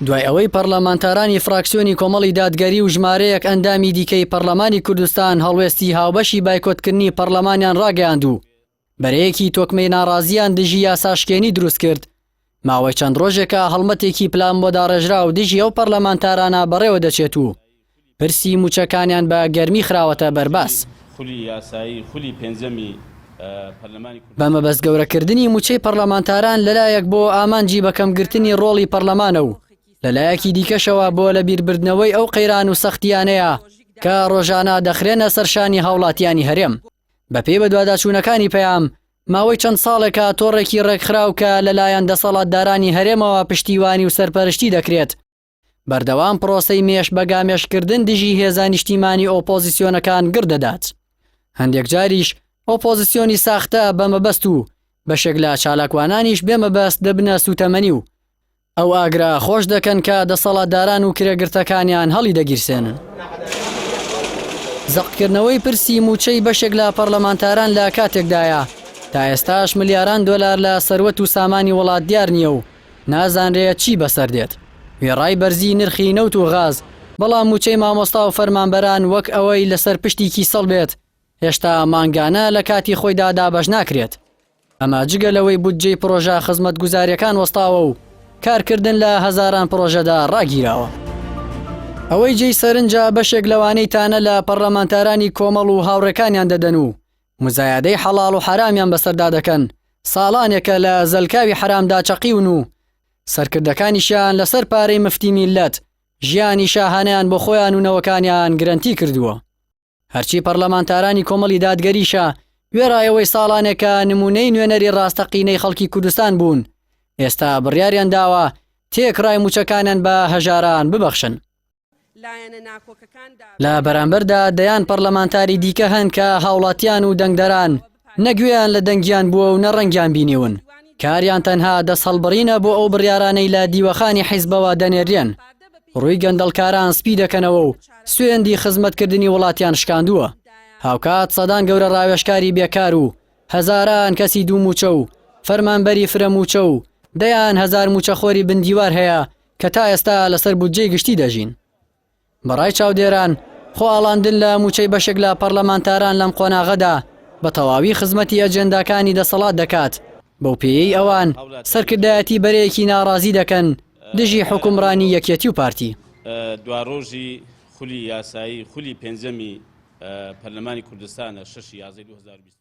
دوای ئەوەی پەرلەمانتارانی فراکسیۆنی کۆمەڵی دادگەری و ژمارەیەک ئەندامی دیکەی پەرلەمانی کوردستان هەڵوێستی هاوبەشی بایکۆتکردنی پەرلەمانیان ڕاگەیاند و بەرەیەکی تۆکمەی ناڕازیان دژی یاساشکێنی دروست کرد، ماوەی چەند ڕۆژێکە هەڵمەتێکی پلان بۆ داڕێژرا و دژی ئەو پەرلەمانتارانە بەڕێوە دەچێت و پرسی موچەکانیان بە گەرمی خراوەتە بەرباس. بە مەبەست گەورەکردنی موچەی پەرلەمانتاران لەلایەک بۆ ئامانجی بەکەمگرتنی ڕۆڵی پەرلەمانە و لەلایەکی دیکەشەوە بۆ لەبیربردنەوەی ئەو قەیران و سەختیانەیە کە ڕۆژانە دەخرێنە سەرشانی هاوڵاتیانی هەرێم. بەپێی بەدواداچوونەکانی پەیام ماوەی چەند ساڵێکە تۆڕێکی ڕێکخراو کە لەلایەن دەسەڵاتدارانی هەرێمەوە پشتیوانی و سەرپەرشتی دەکرێت بەردەوام پرۆسەی مێش بەگامێشکردن دژی هێزان نیشتیمانی ئۆپۆزیسیۆنەکان گردەدات. هەندێک جاریش ئۆپۆزیسیۆنی ساختە بەمەبەست و بەشێک لە چالاکوانانیش بێمەبەست دەبنە سوتەمەنی و ئەو ئاگرا خۆش دەکەن کە دەسەڵاتداران و کرێگرتەکانیان هەڵی دەگیرسێنن. زەقکردنەوەی پرسی موچەی بەشێک لە پەرلەمانتاران لە کاتێکدایە تا ئێستاش ملیاران دۆلار لە سەروەت و سامانی وڵات دیار نییە و نازانرێت چی بەسەر دێت. وێڕای بەرزی نرخی نەوت و غاز، بەڵام موچەی مامۆستا و فەرمانبەران وەک ئەوەی لەسەر پشتیکی سەڵ بێت هێشتا مانگانە لە کاتی خۆیدا دابەش ناکرێت. ئەمە جگە لەوەی بودجەی پرۆژە خزمەتگوزاریەکان وەستاوە و کارکردن لە هەزاران پرۆژەدا ڕاگیراوە. ئەوەی جێی سەرنجە بەشێک لەوانەی تانە لە پەرلەمانتارانی کۆمەڵ و هاوڕێکانیان دەدەن و مزایادەی حەڵاڵ و حرامیان بەسەردا دەکەن، ساڵانێکە لە زەلکاوی حرامدا چەقیون و سەرکردەکانیشیان لەسەر پارەی مفتی میلەت ژیانی شاهانیان بۆ خۆیان و نەوەکانیان گرنتی کردووە. هەرچی پەرلەمانتارانی کۆمەڵی دادگەریشە وێڕایەوەی ساڵانێکە نمونەی نوێنەری ڕاستەقینەی خەڵکی کوردستان بوون، ئێستا بڕیاریان داوە تێکڕای موچەکانیان بە هەژاران ببەخشن. لە بەرامبەردا دەیان پەرلەمانتاری دیکە هەن کە هاوڵاتیان و دەنگدەران نەگوێیان لە دەنگیان بووە و نەڕەنگیان بینیون، کاریان تەنها دەست هەڵبڕینە بۆ ئەو بڕیارانەی لە دیوەخانی حیزبەوە دەنێرێن، ڕووی گەندەڵکاران سپی دەکەنەوە و سوێندی خزمەتکردنی وڵاتیان شکاندووە. هاوکات سەدان گەورە ڕاوێژکاری بێکار و هەزاران کەسی دوو موچە و فەرمانبەری فرە موچە و دەیان هەزار موچەخۆری بندیوار هەیە کە تا ئێستا لەسەر بودجەی گشتی دەژین. بەڕای چاودێران خۆئاڵاندن لە موچەی بەشێک لە پەرلەمانتاران لەم قۆناغەدا بە تەواوی خزمەتی ئەجەنداکانی دەسەڵات دەکات، بەو پێیەی ئەوان سەرکردایەتی بەرەیەکی ناڕازی دەکەن دژی حکومڕانی یەکێتی و پارتی. دواڕۆژی خولی یاسایی خولی پێنجەمی پەرلەمانی کوردستانە 6 یازای 2020